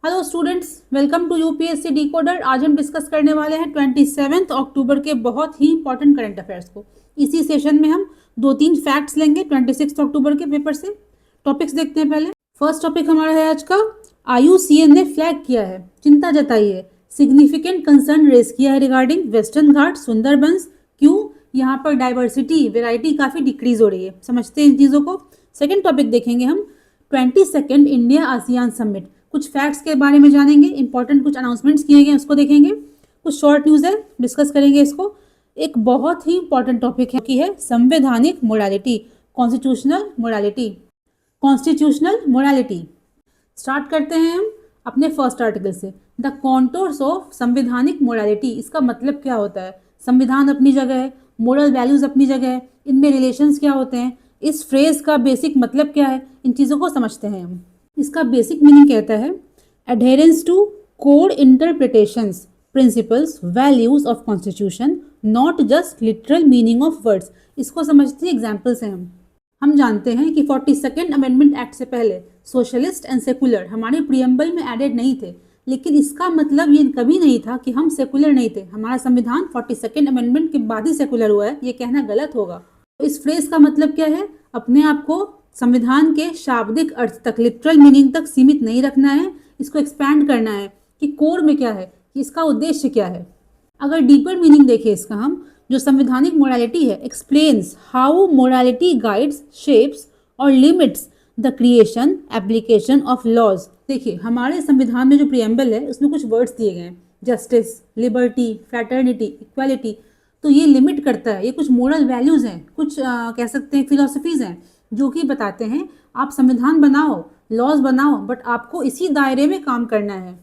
Hello students, welcome to UPSC decoder. आज हम discuss करने वाले हैं 27 अक्टूबर के बहुत ही इंपॉर्टेंट करंट अफेयर्स को। इसी सेशन में हम दो तीन फैक्ट्स लेंगे 26 अक्टूबर के पेपर से। टॉपिक्स देखते हैं। पहले फर्स्ट टॉपिक हमारा है आज का, IUCN ने फ्लैग किया है, चिंता जताई है, सिग्निफिकेंट कंसर्न रेज किया है रिगार्डिंग वेस्टर्न घाट सुंदरबंस। क्यों? यहाँ पर डाइवर्सिटी वेराइटी काफ़ी डिक्रीज हो रही है। समझते हैं इन चीज़ों को। सेकेंड टॉपिक देखेंगे हम 22nd इंडिया आसियान समिट। कुछ फैक्ट्स के बारे में जानेंगे, इंपॉर्टेंट कुछ अनाउंसमेंट्स किए गए उसको देखेंगे, कुछ शॉर्ट न्यूज़ है डिस्कस करेंगे इसको। एक बहुत ही इंपॉर्टेंट टॉपिक है कि है संवैधानिक morality, constitutional morality. Constitutional morality start करते हैं हम अपने फर्स्ट आर्टिकल से। द कॉन्टोर्स ऑफ संवैधानिक मोरालिटी, इसका मतलब क्या होता है? संविधान अपनी जगह है, मोरल वैल्यूज अपनी जगह है, इनमें रिलेशंस क्या होते हैं, इस फ्रेज का बेसिक मतलब क्या है, इन चीज़ों को समझते हैं हम। इसका बेसिक मीनिंग कहता है adherence to code interpretations principles values of constitution, not just literal meaning of words. इसको समझते हैं एग्जाम्पल्स हैं हम जानते हैं कि 42nd अमेंडमेंट एक्ट से पहले सोशलिस्ट एंड सेकुलर हमारे प्रियम्बल में एडेड नहीं थे, लेकिन इसका मतलब ये कभी नहीं था कि हम सेकुलर नहीं थे। हमारा संविधान 42nd अमेंडमेंट के बाद ही सेकुलर हुआ है, ये कहना गलत होगा। इस फ्रेज का मतलब क्या है? अपने आप को संविधान के शाब्दिक अर्थ तक, लिटरल मीनिंग तक सीमित नहीं रखना है, इसको एक्सपैंड करना है कि कोर में क्या है, कि इसका उद्देश्य क्या है। अगर डीपर मीनिंग देखें इसका हम, जो संवैधानिक मोरालिटी है explains how morality guides, shapes और limits the creation application of laws. देखिए हमारे संविधान में जो प्रियम्बल है उसमें कुछ वर्ड्स दिए गए हैं, जस्टिस, लिबर्टी, फ्रैटर्निटी, इक्वालिटी। तो ये लिमिट करता है, ये कुछ मोरल वैल्यूज़ हैं, कुछ कह सकते हैं फिलोसफीज़ हैं जो कि बताते हैं आप संविधान बनाओ, लॉज बनाओ, बट आपको इसी दायरे में काम करना है।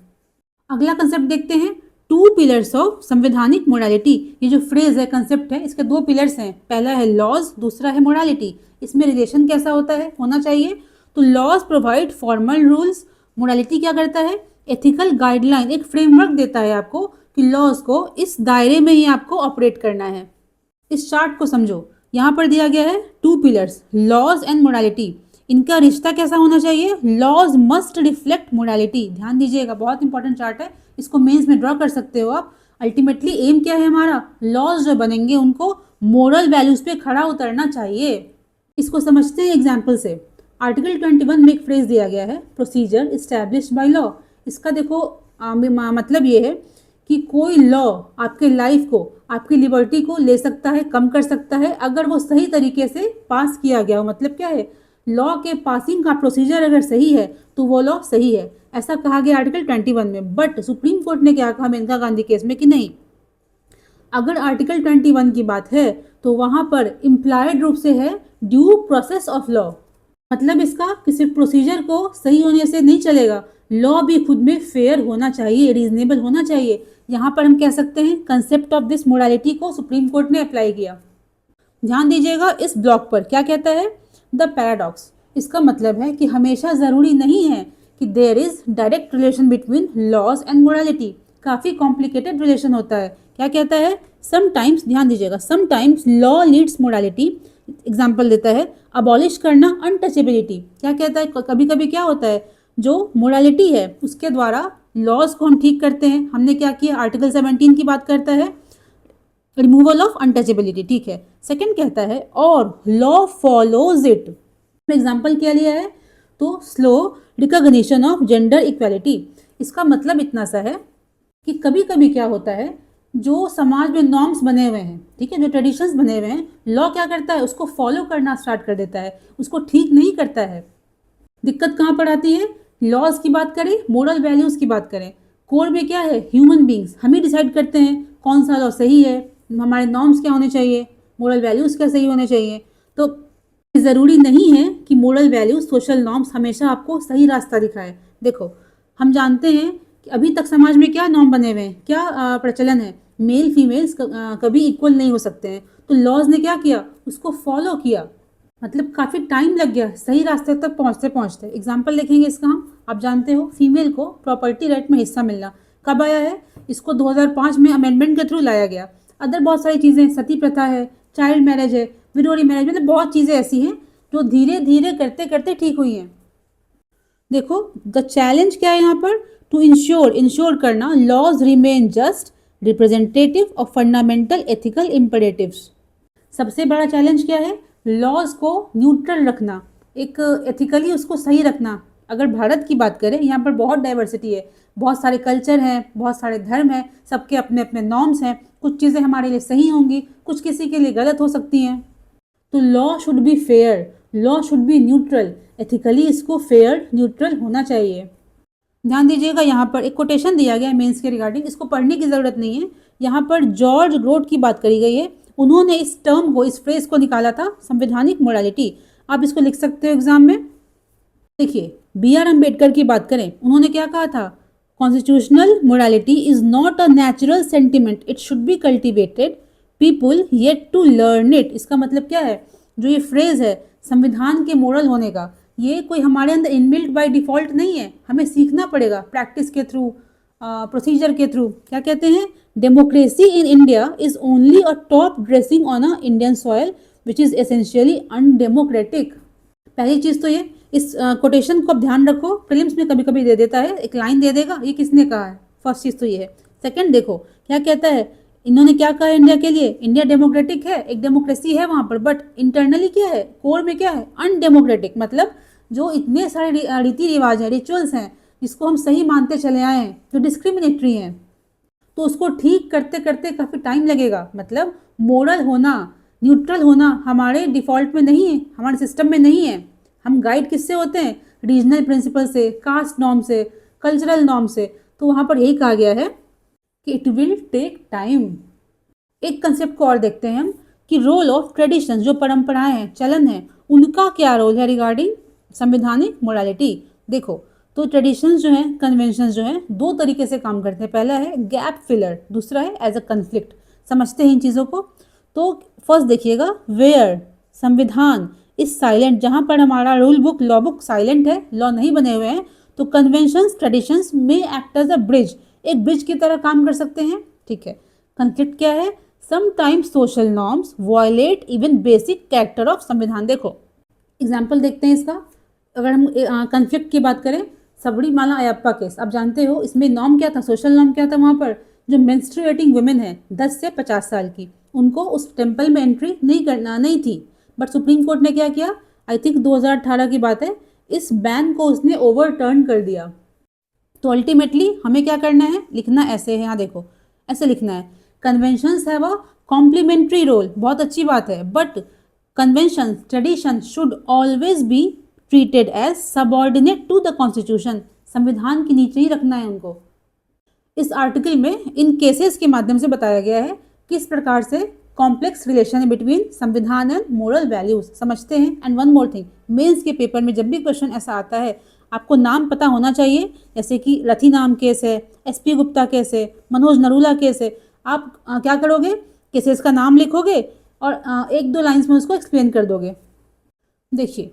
अगला कंसेप्ट देखते हैं, टू पिलर्स ऑफ संवैधानिक मोरालिटी। ये जो फ्रेज है, कंसेप्ट है, इसके दो पिलर्स हैं, पहला है लॉज, दूसरा है मोरालिटी। इसमें रिलेशन कैसा होता है, होना चाहिए? तो laws provide formal rules, morality क्या करता है? एथिकल गाइडलाइन, एक फ्रेमवर्क देता है आपको कि लॉज को इस दायरे में ही आपको ऑपरेट करना है। इस चार्ट को समझो, यहाँ पर दिया गया है two pillars, laws and morality. इनका रिश्ता कैसा होना चाहिए? Laws must reflect morality. ध्यान दीजिएगा, बहुत इंपॉर्टेंट चार्ट है, इसको मेंस में ड्रॉ कर सकते हो आप। अल्टीमेटली एम क्या है हमारा? लॉज जो बनेंगे उनको मोरल वैल्यूज पे खड़ा उतरना चाहिए। इसको समझते हैं एग्जाम्पल से। आर्टिकल 21 में एक फ्रेज दिया गया है, प्रोसीजर इस्टेब्लिश्ड बाय लॉ। इसका देखो मतलब ये है कि कोई लॉ आपके लाइफ को, आपकी लिबर्टी को ले सकता है, कम कर सकता है, अगर वो सही तरीके से पास किया गया हो। मतलब क्या है? लॉ के पासिंग का प्रोसीजर अगर सही है तो वो लॉ सही है, ऐसा कहा गया आर्टिकल 21 में। बट सुप्रीम कोर्ट ने क्या कहा मेनका गांधी केस में कि नहीं, अगर आर्टिकल 21 की बात है तो वहां पर इम्प्लाइड रूप से है ड्यू प्रोसेस ऑफ लॉ। मतलब इसका किसी प्रोसीजर को सही होने से नहीं चलेगा, लॉ भी खुद में फेयर होना चाहिए, रीजनेबल होना चाहिए। यहाँ पर हम कह सकते हैं कंसेप्ट ऑफ दिस मोरालिटी को सुप्रीम कोर्ट ने अप्लाई किया। ध्यान दीजिएगा इस ब्लॉक पर क्या कहता है, द पैराडॉक्स। इसका मतलब है कि हमेशा ज़रूरी नहीं है कि there is direct relation between laws and morality. काफ़ी कॉम्प्लिकेटेड रिलेशन होता है। क्या कहता है? समटाइम्स, ध्यान दीजिएगा, sometimes law leads morality. Example देता है, अबॉलिश करना अनटचेबिलिटी। क्या कहता है? कभी कभी क्या होता है, जो मोरालिटी है उसके द्वारा लॉज को हम ठीक करते हैं। हमने क्या किया? आर्टिकल 17 की बात करता है, रिमूवल ऑफ अनटचेबिलिटी, ठीक है। सेकंड कहता है और लॉ फॉलोज इट। एग्जाम्पल क्या लिया है? तो slow recognition of gender equality. इसका मतलब इतना सा है कि कभी कभी क्या होता है, जो समाज में नॉर्म्स बने हुए हैं, ठीक है, जो ट्रेडिशंस बने हुए हैं, लॉ क्या करता है? उसको फॉलो करना स्टार्ट कर देता है, उसको ठीक नहीं करता है। दिक्कत कहाँ पर आती है? लॉज की बात करें, मोरल वैल्यूज की बात करें, कोर में क्या है? ह्यूमन बींग्स, हम ही डिसाइड करते हैं कौन सा लॉ सही है, हमारे नॉर्म्स क्या होने चाहिए, मोरल वैल्यूज़ क्या सही होने चाहिए। तो ज़रूरी नहीं है कि मोरल वैल्यूज, सोशल नॉर्म्स हमेशा आपको सही रास्ता दिखाए। देखो हम जानते हैं कि अभी तक समाज में क्या नॉर्म बने हुए हैं, क्या प्रचलन है, मेल फीमेल्स कभी इक्वल नहीं हो सकते हैं। तो लॉज ने क्या किया? उसको फॉलो किया। मतलब काफ़ी टाइम लग गया सही रास्ते तक पहुँचते पहुँचते। एग्जाम्पल देखेंगे इसका हम। आप जानते हो फीमेल को प्रॉपर्टी राइट में हिस्सा मिलना कब आया है? इसको 2005 में अमेंडमेंट के थ्रू लाया गया। अदर बहुत सारी चीज़ें, सती प्रथा है, चाइल्ड मैरिज है, विडोरी मैरिज, मतलब बहुत चीज़ें ऐसी हैं जो धीरे धीरे करते करते ठीक हुई हैं। देखो द चैलेंज क्या है यहाँ पर? टू इंश्योर करना, laws remain just, representative of fundamental ethical imperatives. सबसे बड़ा चैलेंज क्या है? लॉज को न्यूट्रल रखना, एक एथिकली उसको सही रखना। अगर भारत की बात करें, यहाँ पर बहुत डाइवर्सिटी है, बहुत सारे कल्चर हैं, बहुत सारे धर्म हैं, सबके अपने अपने नॉर्म्स हैं। कुछ चीज़ें हमारे लिए सही होंगी, कुछ किसी के लिए गलत हो सकती हैं। तो law should be fair, law should be neutral, ethically इसको फेयर न्यूट्रल होना चाहिए। ध्यान दीजिएगा, यहाँ पर एक कोटेशन दिया गया है मेंस के रिगार्डिंग, इसको पढ़ने की ज़रूरत नहीं है। यहाँ पर जॉर्ज ग्रोट की बात करी गई है, उन्होंने इस टर्म को, इस फ्रेज को निकाला था, संवैधानिक मोरालिटी। आप इसको लिख सकते हो एग्जाम में। देखिए, B.R. अम्बेडकर की बात करें, उन्होंने क्या कहा था? Constitutional morality is not a natural sentiment, it should be cultivated, people yet to learn it. इसका मतलब क्या है? जो ये फ्रेज है संविधान के मोरल होने का, ये कोई हमारे अंदर इनबिल्ट बाय डिफॉल्ट नहीं है, हमें सीखना पड़ेगा प्रैक्टिस के थ्रू, प्रोसीजर के थ्रू। क्या कहते हैं? Democracy in India is only a top dressing on a Indian soil which is essentially undemocratic. पहली चीज़ तो ये, इस कोटेशन को आप ध्यान रखो, प्रीलिम्स में कभी कभी दे देता है, एक लाइन दे देगा, ये किसने कहा है। फर्स्ट चीज़ तो ये है। सेकंड देखो क्या कहता है, इन्होंने क्या कहा इंडिया के लिए? इंडिया डेमोक्रेटिक है, एक डेमोक्रेसी है वहाँ पर, बट इंटरनली क्या है, कोर में क्या है? अनडेमोक्रेटिक। मतलब जो इतने सारे रीति रिवाज हैं, रिचुअल्स हैं, जिसको हम सही मानते चले आए हैं, जो डिस्क्रिमिनेटरी हैं, तो उसको ठीक करते करते काफ़ी टाइम लगेगा। मतलब मोरल होना, न्यूट्रल होना हमारे डिफ़ॉल्ट में नहीं है, हमारे सिस्टम में नहीं है। हम गाइड किससे होते हैं? रीजनल प्रिंसिपल से, कास्ट नॉर्म से, कल्चरल नॉर्म से। तो वहाँ पर यही कहा गया है कि इट विल टेक टाइम। एक कंसेप्ट को और देखते हैं हम कि रोल ऑफ ट्रेडिशंस, जो परंपराएं हैं, चलन है, उनका क्या रोल है रिगार्डिंग संवैधानिक मोरालिटी। देखो, तो ट्रेडिशंस जो हैं, कन्वेंशंस जो हैं, दो तरीके से काम करते हैं। पहला है गैप फिलर, दूसरा है एज अ कन्फ्लिक्ट। समझते हैं इन चीज़ों को। तो फर्स्ट देखिएगा, वेयर संविधान इज साइलेंट, जहाँ पर हमारा rule book, law book silent है, लॉ नहीं बने हुए हैं, तो कन्वेंशंस, ट्रेडिशंस में एक्ट एज अ ब्रिज, एक ब्रिज की तरह काम कर सकते हैं। ठीक है। कन्फ्लिक्ट क्या है? Sometimes social norms violate even basic character of संविधान। देखो एग्जाम्पल देखते हैं इसका। अगर हम कन्फ्लिक्ट की बात करें, सबरीमाला अयप्पा केस, आप जानते हो इसमें नॉर्म क्या था, सोशल नॉर्म क्या था? वहाँ पर जो मेंस्ट्रुएटिंग वुमेन है 10 से 50 साल की, उनको उस टेम्पल में एंट्री नहीं थी। बट सुप्रीम कोर्ट ने क्या किया? आई थिंक 2018 की बात है, इस बैन को उसने ओवरटर्न कर दिया। तो अल्टीमेटली हमें क्या करना है? लिखना ऐसे है, यहाँ देखो ऐसे लिखना है, conventions have a complementary role. बहुत अच्छी बात है, but convention, tradition should always be treated as subordinate to the constitution. संविधान के नीचे ही रखना है उनको। इस आर्टिकल में इन केसेस के माध्यम से बताया गया है किस प्रकार से कॉम्प्लेक्स रिलेशन है बिटवीन संविधान एंड मोरल वैल्यूज। समझते हैं। And one more thing, mains के पेपर में जब भी क्वेश्चन ऐसा आता है, आपको नाम पता होना चाहिए, जैसे कि रथी नाम केस है, SP गुप्ता केस है, मनोज नरूला केस है। आप क्या करोगे? केसेस का नाम लिखोगे और एक दो लाइन्स में उसको एक्सप्लेन कर दोगे। देखिए,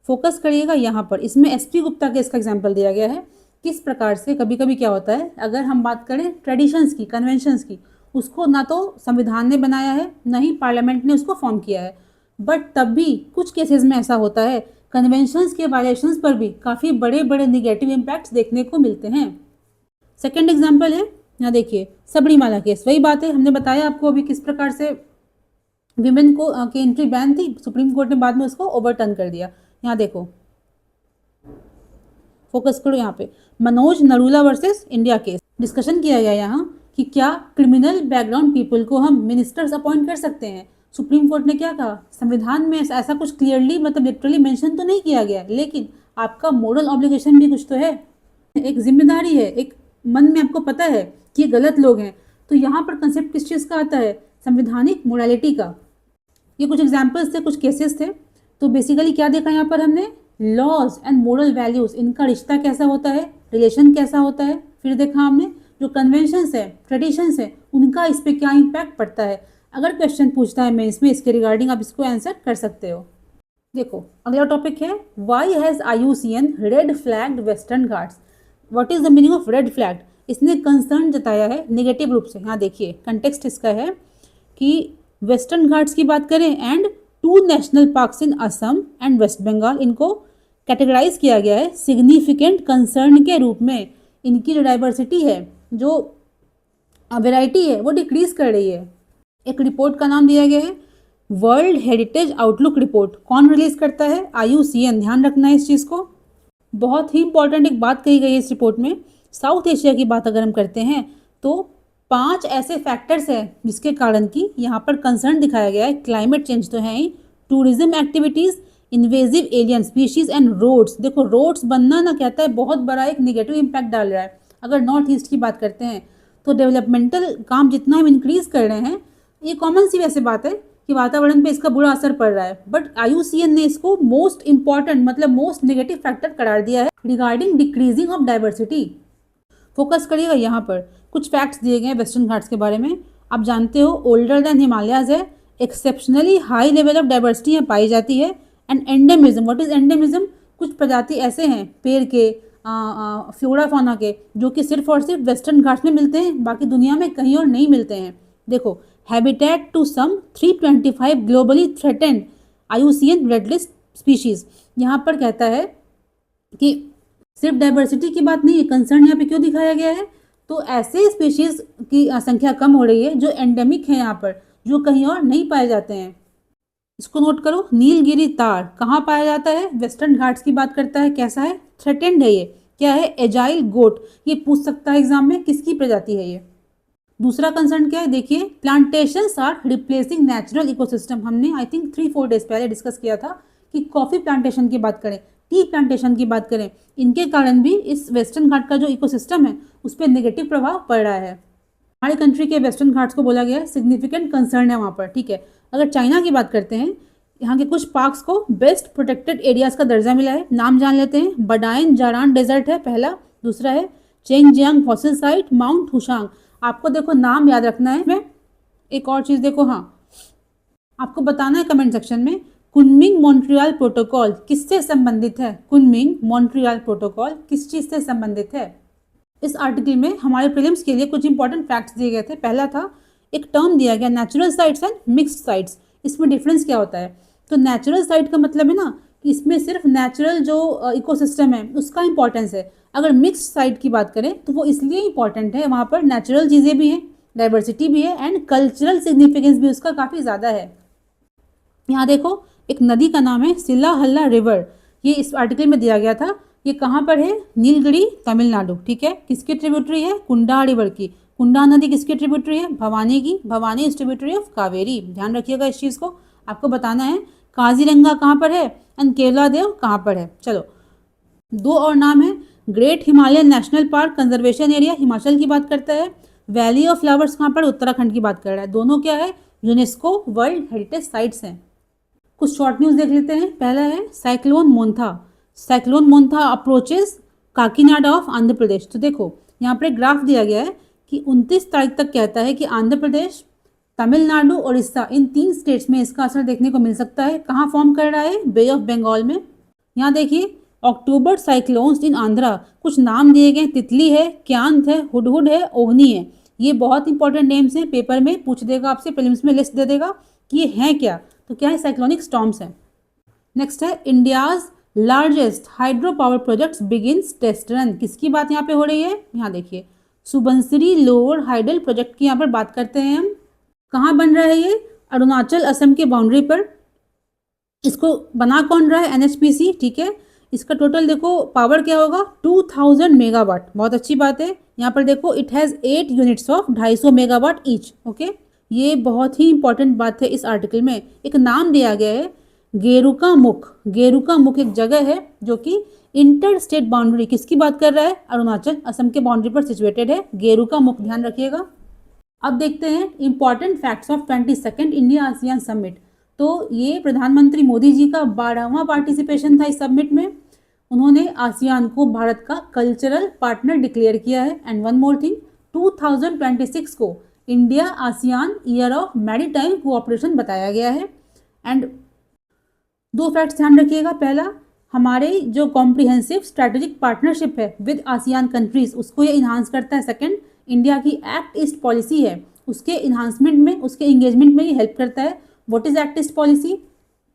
फोकस करिएगा यहाँ पर। इसमें SP गुप्ता केस का एग्जाम्पल दिया गया है, किस प्रकार से कभी कभी क्या होता है, अगर हम बात करें ट्रेडिशंस की, कन्वेंशंस की, उसको ना तो संविधान ने बनाया है, ना ही पार्लियामेंट ने उसको फॉर्म किया है, बट तब भी कुछ केसेस में ऐसा होता है, कन्वेंशंस के वायलेशंस पर भी काफ़ी बड़े बड़े निगेटिव इम्पैक्ट्स देखने को मिलते हैं। सेकेंड एग्जाम्पल है, यहाँ देखिए सबरीमाला केस। वही बात है, हमने बताया आपको अभी किस प्रकार से विमेन को की एंट्री बैन थी, सुप्रीम कोर्ट ने बाद में उसको ओवरटर्न कर दिया। यहाँ देखो, फोकस करो यहाँ पे, Manoj Narula versus India case discussion किया गया यहाँ कि क्या क्रिमिनल बैकग्राउंड पीपल को हम मिनिस्टर्स अपॉइंट कर सकते हैं। सुप्रीम कोर्ट ने क्या कहा? संविधान में ऐसा कुछ क्लियरली, मतलब लिटरली मेंशन तो नहीं किया गया, लेकिन आपका मोरल ऑब्लिगेशन भी कुछ तो है, एक जिम्मेदारी है, एक मन में आपको पता है कि ये गलत लोग हैं। तो यहाँ पर कंसेप्ट किस चीज़ का आता है? संवैधानिक मोरालिटी का। ये कुछ एग्जाम्पल्स थे, कुछ केसेस थे। तो बेसिकली क्या देखा यहाँ पर हमने? लॉज एंड मोरल वैल्यूज, इनका रिश्ता कैसा होता है, रिलेशन कैसा होता है। फिर देखा हमने जो कन्वेंशंस है, ट्रेडिशंस है, उनका इस पर क्या इम्पैक्ट पड़ता है। अगर क्वेश्चन पूछता है मेंस में इसके रिगार्डिंग, आप इसको आंसर कर सकते हो। देखो अगला टॉपिक है, why has IUCN red flagged Western Ghats. What is the meaning of red flag? इसने कंसर्न जताया है नेगेटिव रूप से। यहाँ देखिए कंटेक्स्ट इसका है कि वेस्टर्न घाट्स की बात करें and 2 national parks in Assam and West Bengal, इनको कैटेगराइज किया गया है सिग्निफिकेंट कंसर्न के रूप में। इनकी जो डाइवर्सिटी है, जो वैरायटी है, वो डिक्रीज कर रही है। एक रिपोर्ट का नाम दिया गया है वर्ल्ड हेरिटेज आउटलुक रिपोर्ट। कौन रिलीज करता है? IUCN। ध्यान रखना है इस चीज़ को। बहुत ही इंपॉर्टेंट एक बात कही गई है इस रिपोर्ट में। साउथ एशिया की बात अगर हम करते हैं तो 5 ऐसे फैक्टर्स हैं जिसके कारण कि यहाँ पर कंसर्न दिखाया गया है। क्लाइमेट चेंज तो है ही, tourism activities, invasive alien species and roads. देखो रोड्स बनना ना कहता है बहुत बड़ा एक निगेटिव इम्पैक्ट डाल रहा है। अगर नॉर्थ ईस्ट की बात करते हैं तो डेवलपमेंटल काम जितना हम इंक्रीज कर रहे हैं, ये कॉमन सी वैसे बात है कि वातावरण पे इसका बुरा असर पड़ रहा है, बट IUCN ने इसको मोस्ट इंपॉर्टेंट मतलब मोस्ट नेगेटिव फैक्टर करार दिया है regarding decreasing of diversity. Focus करिएगा यहाँ पर। कुछ फैक्ट्स दिए गए हैं वेस्टर्न घाट्स के बारे में। आप जानते हो ओल्डर देन हिमालयाज है, exceptionally high level of diversity यहाँ पाई जाती है। And endemism, what is endemism? कुछ प्रजाति ऐसे हैं पेड़ के, फ्लोरा फौना के, जो कि सिर्फ और सिर्फ वेस्टर्न घाट्स में मिलते हैं, बाकी दुनिया में कहीं और नहीं मिलते हैं। देखो habitat to some 325 globally threatened IUCN red list species. यहाँ पर कहता है कि सिर्फ डाइवर्सिटी की बात नहीं है, कंसर्न यहाँ पे क्यों दिखाया गया है? तो ऐसे स्पीशीज की संख्या कम हो रही है जो एंडेमिक है यहाँ पर, जो कहीं और नहीं पाए जाते हैं। इसको नोट करो। नीलगिरी तार कहाँ पाया जाता है? वेस्टर्न घाट्स की बात करता है। कैसा है? थ्रेटेंड है ये। क्या है? एजाइल गोट। ये पूछ सकता है एग्जाम में, किसकी प्रजाति है ये? दूसरा कंसर्न क्या है? देखिए plantations are replacing natural ecosystem. हमने आई थिंक 3-4 डेज पहले डिस्कस किया था कि कॉफ़ी प्लांटेशन की बात करें, टी प्लांटेशन की बात करें, इनके कारण भी इस वेस्टर्न घाट का जो इकोसिस्टम है उस पर नेगेटिव प्रभाव पड़ रहा है। हमारे कंट्री के वेस्टर्न घाट्स को बोला गया है सिग्निफिकेंट कंसर्न है वहाँ पर, ठीक है। अगर चाइना की बात करते हैं, यहाँ के कुछ पार्क्स को बेस्ट प्रोटेक्टेड एरियाज का दर्जा मिला है। नाम जान लेते हैं। बडाइन जारान डेजर्ट है पहला। दूसरा है चेंगजियांग फॉसिल साइट, माउंट हुशांग। आपको देखो नाम याद रखना है। मैं एक और चीज़ देखो, हाँ आपको बताना है कमेंट सेक्शन में, कुनमिंग मॉन्ट्रियल प्रोटोकॉल किससे संबंधित है? कुनमिंग मॉन्ट्रियल प्रोटोकॉल किस चीज़ से संबंधित है? इस आर्टिकल में हमारे प्रीलिम्स के लिए कुछ इंपॉर्टेंट फैक्ट्स दिए गए थे। पहला था एक टर्म दिया गया natural sites and mixed sites. इसमें डिफरेंस क्या होता है? तो नेचुरल साइट का मतलब है ना कि इसमें सिर्फ नेचुरल जो इकोसिस्टम है उसका इंपॉर्टेंस है। अगर मिक्स्ड साइट की बात करें तो वो इसलिए इंपॉर्टेंट है, वहाँ पर नेचुरल चीज़ें भी हैं, डाइवर्सिटी भी है एंड कल्चरल सिग्निफिकेंस भी उसका काफ़ी ज़्यादा है। यहाँ देखो एक नदी का नाम है सिला हल्ला रिवर। ये इस आर्टिकल में दिया गया था। ये कहाँ पर है? नीलगिरी तमिलनाडु, ठीक है। किसकी ट्रिब्यूटरी है? कुंडा रिवर की। कुंडा नदी किसकी ट्रिब्यूटरी है? भवानी की। Bhavani is tributary of Kaveri. ध्यान रखिएगा इस चीज़ को, आपको बताना है। काजीरंगा कहाँ पर है एंड केवला देव कहाँ पर है? चलो दो और नाम है। Great Himalayan national park conservation area Himachal की बात करता है। वैली ऑफ फ्लावर्स कहाँ पर? उत्तराखंड की बात कर रहा है। दोनों क्या है? यूनेस्को वर्ल्ड हेरिटेज साइट्स हैं। कुछ शॉर्ट न्यूज़ देख लेते हैं। पहला है cyclone Montha. Cyclone Montha approaches Kakinada off Andhra Pradesh. तो देखो यहाँ पर एक ग्राफ दिया गया है कि 29 तारीख तक कहता है कि आंध्र प्रदेश, तमिलनाडु, उड़ीसा, इन 3 स्टेट्स में इसका असर देखने को मिल सकता है। कहाँ फॉर्म कर रहा है? बे ऑफ बंगाल में। यहाँ देखिए अक्टूबर साइक्लोन्स इन आंध्रा। कुछ नाम दिए गए, तितली है, क्यांत है, हुडहुड है, ओहनी है। ये बहुत इंपॉर्टेंट नेम्स हैं, पेपर में पूछ देगा आपसे, प्रीलिम्स में लिस्ट दे देगा कि ये हैं क्या। तो क्या है? साइक्लोनिक स्टॉर्म्स हैं। नेक्स्ट है India's largest hydro power projects begins test run. किसकी बात यहाँ पे हो रही है? यहाँ देखिए सुबनसिरी लोअर हाइडल प्रोजेक्ट की यहाँ पर बात करते हैं हम। कहाँ बन रहा है ये? अरुणाचल असम के बाउंड्री पर। इसको बना कौन रहा है? NHPC, ठीक है। इसका टोटल देखो पावर क्या होगा? 2000 मेगावाट। बहुत अच्छी बात है। यहाँ पर देखो it has 8 units of 250 megawatt each, okay. ये बहुत ही इंपॉर्टेंट बात है। इस आर्टिकल में एक नाम दिया गया है गेरुका मुख। गेरुका मुख एक जगह है जो कि इंटर स्टेट बाउंड्री, किसकी बात कर रहा है? अरुणाचल असम के बाउंड्री पर सिचुएटेड है गेरुका मुख, ध्यान रखिएगा। अब देखते हैं important facts of 22nd India ASEAN summit. तो ये प्रधानमंत्री मोदी जी का 12वां पार्टिसिपेशन था इस समिट में। उन्होंने आसियान को भारत का कल्चरल पार्टनर डिक्लेयर किया है। एंड वन मोर थिंग, 2026 को India ASEAN year of maritime cooperation बताया गया है। एंड 2 फैक्ट्स ध्यान रखिएगा। पहला, हमारे जो कॉम्प्रिहेंसिव स्ट्रैटेजिक पार्टनरशिप है विद आसियान कंट्रीज उसको ये इन्हांस करता है। सेकंड, इंडिया की एक्ट ईस्ट पॉलिसी है उसके इन्हांसमेंट में, उसके इंगेजमेंट में ये हेल्प करता है। What is act east policy?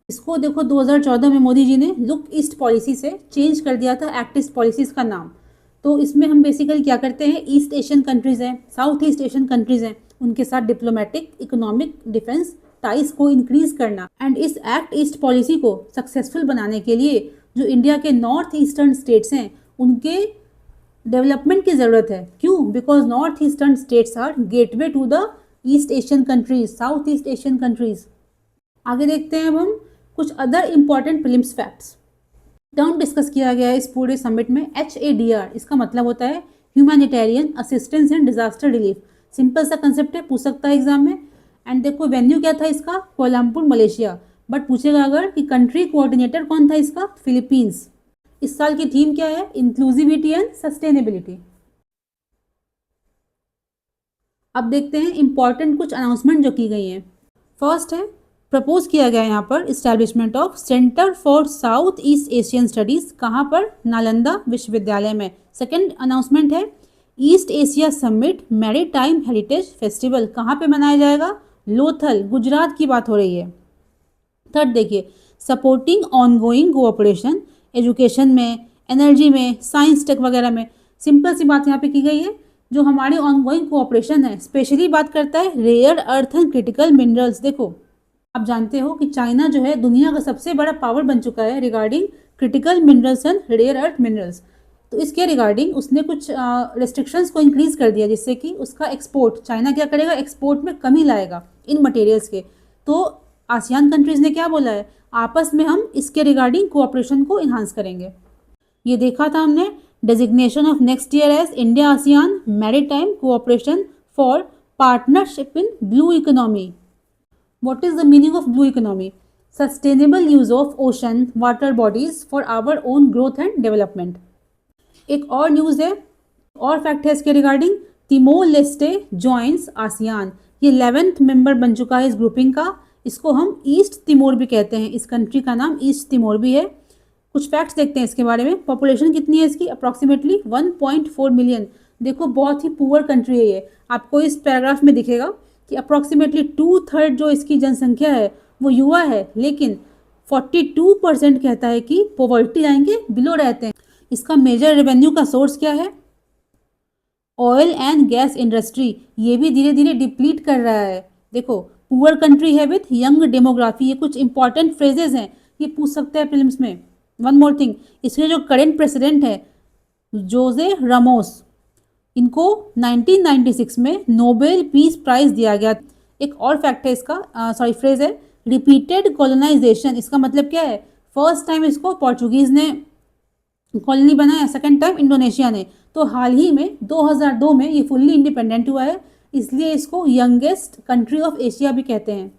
इसको देखो 2014 में मोदी जी ने लुक ईस्ट पॉलिसी से चेंज कर दिया था एक्ट ईस्ट पॉलिसीज का नाम। तो इसमें हम बेसिकली क्या करते हैं, ईस्ट एशियन कंट्रीज़ हैं, साउथ ईस्ट एशियन कंट्रीज़ हैं, उनके साथ डिप्लोमेटिक, इकोनॉमिक, डिफेंस टाइज को इंक्रीज करना एंड इस एक्ट ईस्ट पॉलिसी को सक्सेसफुल बनाने के लिए जो इंडिया के नॉर्थ ईस्टर्न स्टेट्स हैं उनके डेवलपमेंट की ज़रूरत है। क्यों? Because north eastern states are gateway to the East Asian countries, South East Asian countries. आगे देखते हैं अब हम कुछ other important prelims facts. Term discuss किया गया है इस पूरे समिट में, HADR, इसका मतलब होता है humanitarian assistance and disaster relief. Simple सा कंसेप्ट है, पूछ सकता है एग्जाम में। एंड देखो वेन्यू क्या था इसका, कोलमपुर मलेशिया, बट पूछेगा अगर कि कंट्री कोऑर्डिनेटर कौन था इसका, फिलीपींस। इस साल की थीम क्या है, इंक्लूसिविटी एंड सस्टेनेबिलिटी। अब देखते हैं इंपॉर्टेंट कुछ अनाउंसमेंट जो की गई हैं। फर्स्ट है, प्रपोज किया गया है यहाँ पर establishment of centre for south East Asian studies, कहाँ पर, नालंदा विश्वविद्यालय में। सेकंड अनाउंसमेंट है, east Asia summit maritime heritage festival, कहाँ पे मनाया जाएगा, लोथल, गुजरात की बात हो रही है। थर्ड देखिए, सपोर्टिंग ऑनगोइंग कोऑपरेशन एजुकेशन में, एनर्जी में, साइंस टेक वगैरह में। सिंपल सी बात यहाँ पे की गई है, जो हमारी ऑनगोइंग कोऑपरेशन है स्पेशली बात करता है rare earth and critical minerals. देखो आप जानते हो कि चाइना जो है दुनिया का सबसे बड़ा पावर बन चुका है regarding critical minerals and rare earth minerals. तो इसके रिगार्डिंग उसने कुछ रेस्ट्रिक्शंस को इंक्रीज कर दिया, जिससे कि उसका एक्सपोर्ट, चाइना क्या करेगा, एक्सपोर्ट में कमी लाएगा इन मटेरियल्स के। तो आसियान कंट्रीज ने क्या बोला है, आपस में हम इसके रिगार्डिंग कोऑपरेशन को इन्हांस करेंगे। ये देखा था हमने, designation of next year as India ASEAN maritime cooperation for partnership in blue economy. What is the meaning of blue economy? Sustainable use of ocean water bodies for our own growth and development. एक और news है, और fact है इसके regarding, Timor Leste joins ASEAN. ये 11th member बन चुका है इस ग्रुपिंग का। इसको हम ईस्ट तिमोर भी कहते हैं, इस कंट्री का नाम ईस्ट तिमोर भी है। कुछ फैक्ट्स देखते हैं इसके बारे में। पॉपुलेशन कितनी है इसकी, अप्रॉक्सीमेटली 1.4 मिलियन। देखो बहुत ही पुअर कंट्री है ये, आपको इस पैराग्राफ में दिखेगा कि अप्रॉक्सीमेटली 2/3 जो इसकी जनसंख्या है वो युवा है, लेकिन 42% कहता है कि पॉवर्टी लाइन के बिलो रहते हैं। इसका मेजर रेवेन्यू का सोर्स क्या है, ऑयल एंड गैस इंडस्ट्री। ये भी धीरे धीरे डिप्लीट कर रहा है। देखो पुअर कंट्री है विथ यंग डेमोग्राफी। ये कुछ इंपॉर्टेंट फ्रेजेस हैं, ये पूछ सकते हैं फिल्म्स में। वन मोर थिंग, इसके जो करेंट प्रेसिडेंट है जोसे रामोस, इनको 1996 में नोबेल पीस प्राइज दिया गया। एक और फैक्ट है इसका, फ्रेज है, रिपीटेड कॉलोनाइजेशन। इसका मतलब क्या है, फर्स्ट टाइम इसको पोर्चुगीज ने कॉलोनी बनाया, सेकंड टाइम इंडोनेशिया ने। तो हाल ही में 2002 में ये फुल्ली इंडिपेंडेंट हुआ है, इसलिए इसको यंगेस्ट कंट्री ऑफ एशिया भी कहते हैं।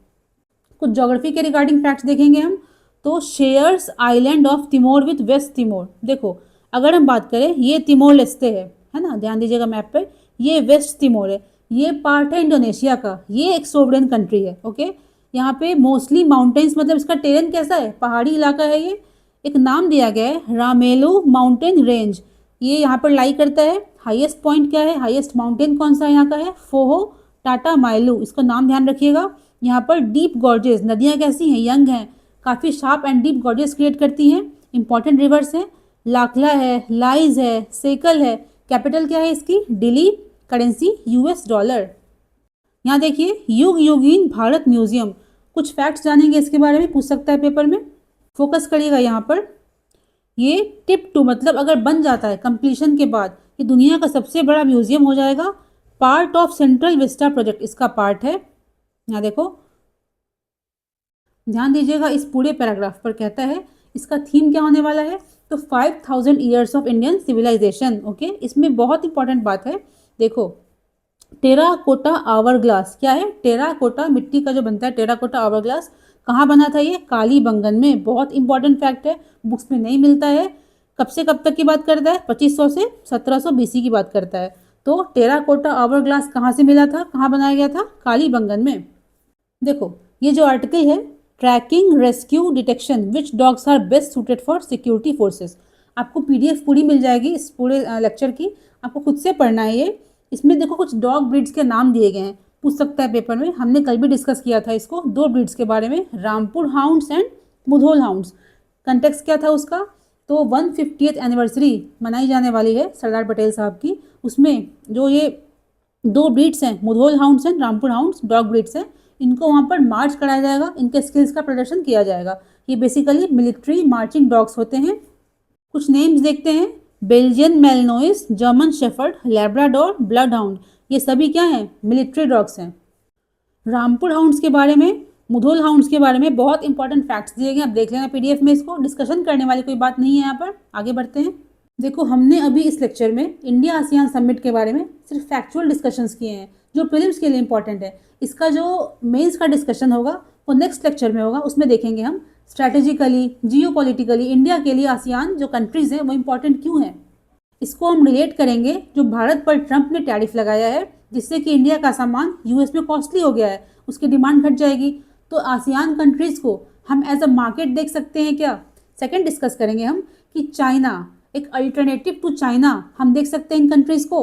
कुछ ज्योग्राफी के रिगार्डिंग फैक्ट्स देखेंगे हम, तो shares island of Timor with West Timor. देखो अगर हम बात करें, ये तिमोर लेस्टे है ना, ध्यान दीजिएगा मैप पे, ये वेस्ट तिमोर है, ये पार्ट है इंडोनेशिया का, ये एक सोवरेन कंट्री है। ओके, यहाँ पे मोस्टली माउंटेन्स, मतलब इसका टेरेन कैसा है, पहाड़ी इलाका है ये। एक नाम दिया गया है रामेलो माउंटेन रेंज, ये यहाँ पर लाई करता है। हाईएस्ट पॉइंट क्या है, हाईएस्ट माउंटेन कौन सा यहाँ का है, फोहो टाटा माइलू, इसका नाम ध्यान रखिएगा। यहाँ पर डीप गॉर्जेस, नदियाँ कैसी हैं, यंग हैं, काफ़ी sharp and deep gorges create करती हैं। इंपॉर्टेंट रिवर्स हैं, लाखला है, लाइज है, सेकल है। कैपिटल क्या है इसकी, दिल्ली, करेंसी US डॉलर। यहाँ देखिए युग युगीन भारत म्यूजियम, कुछ फैक्ट्स जानेंगे इसके बारे में, पूछ सकता है पेपर में। फोकस करिएगा यहाँ पर, ये टिप टू, मतलब अगर बन जाता है कंप्लीशन के बाद, ये दुनिया का सबसे बड़ा म्यूजियम हो जाएगा। Part of central Vista project इसका पार्ट है। यहाँ देखो ध्यान दीजिएगा, इस पूरे पैराग्राफ पर कहता है इसका थीम क्या होने वाला है, तो 5000 years of Indian civilisation. Okay, इसमें बहुत इंपॉर्टेंट बात है, देखो टेराकोटा आवर ग्लास क्या है, टेराकोटा मिट्टी का जो बनता है टेराकोटा आवर ग्लास, कहाँ बना था ये, कालीबंगन में। बहुत इंपॉर्टेंट फैक्ट है, बुक्स में नहीं मिलता है। कब से कब तक की बात करता है, 2500 से 1700 BC की बात करता है। तो टेराकोटा आवर ग्लास कहाँ से मिला था, कहाँ बनाया गया था, कालीबंगन में। देखो ये जो आर्टिकल है, tracking rescue detection which dogs are best suited for security forces, आपको PDF पूरी मिल जाएगी इस पूरे लेक्चर की, आपको खुद से पढ़ना है ये। इसमें देखो कुछ डॉग ब्रीड्स के नाम दिए गए हैं, पूछ सकता है पेपर में। हमने कल भी डिस्कस किया था इसको, 2 ब्रीड्स के बारे में, Rampur hounds and Mudhol hounds. Context क्या था उसका, तो 150th एनिवर्सरी मनाई जाने वाली है सरदार पटेल साहब की। उसमें जो ये 2 ब्रीड्स हैं, Mudhol hounds and Rampur hounds, dog breeds हैं, इनको वहाँ पर मार्च कराया जाएगा, इनके स्किल्स का प्रदर्शन किया जाएगा। ये बेसिकली मिलिट्री मार्चिंग डॉग्स होते हैं। कुछ नेम्स देखते हैं, Belgian Malinois, German shepherd, Labrador, blood hound, ये सभी क्या हैं? मिलिट्री डॉग्स हैं। रामपुर हाउंड्स के बारे में, मुधोल हाउंड्स के बारे में बहुत इंपॉर्टेंट फैक्ट्स दिए गए, आप देख लेना पीडीएफ में। इसको डिस्कशन करने वाली कोई बात नहीं है यहाँ पर, आगे बढ़ते हैं। देखो, हमने अभी इस लेक्चर में इंडिया आसियान समिट के बारे में सिर्फ फैक्चुअल डिस्कशंस किए हैं जो प्रीलिम्स के लिए इंपॉर्टेंट है। इसका जो मेंस का डिस्कशन होगा वो नेक्स्ट लेक्चर में होगा, उसमें देखेंगे हम स्ट्रैटेजिकली, जियोपॉलिटिकली इंडिया के लिए आसियान जो कंट्रीज़ हैं वो इंपॉर्टेंट क्यों हैं। इसको हम रिलेट करेंगे जो भारत पर ट्रंप ने टैरिफ लगाया है, जिससे कि इंडिया का सामान यूएस में कॉस्टली हो गया है, उसकी डिमांड घट जाएगी। तो आसियान कंट्रीज़ को हम एज अ मार्केट देख सकते हैं क्या? सेकंड डिस्कस करेंगे हम कि चाइना, एक अल्टरनेटिव टू चाइना हम देख सकते हैं इन कंट्रीज़ को।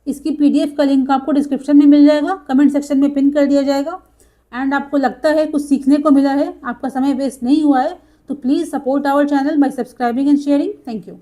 इसकी पीडीएफ का लिंक आपको डिस्क्रिप्शन में मिल जाएगा, कमेंट सेक्शन में पिन कर दिया जाएगा। एंड आपको लगता है कुछ सीखने को मिला है, आपका समय वेस्ट नहीं हुआ है, तो please support our channel by subscribing and sharing. Thank you.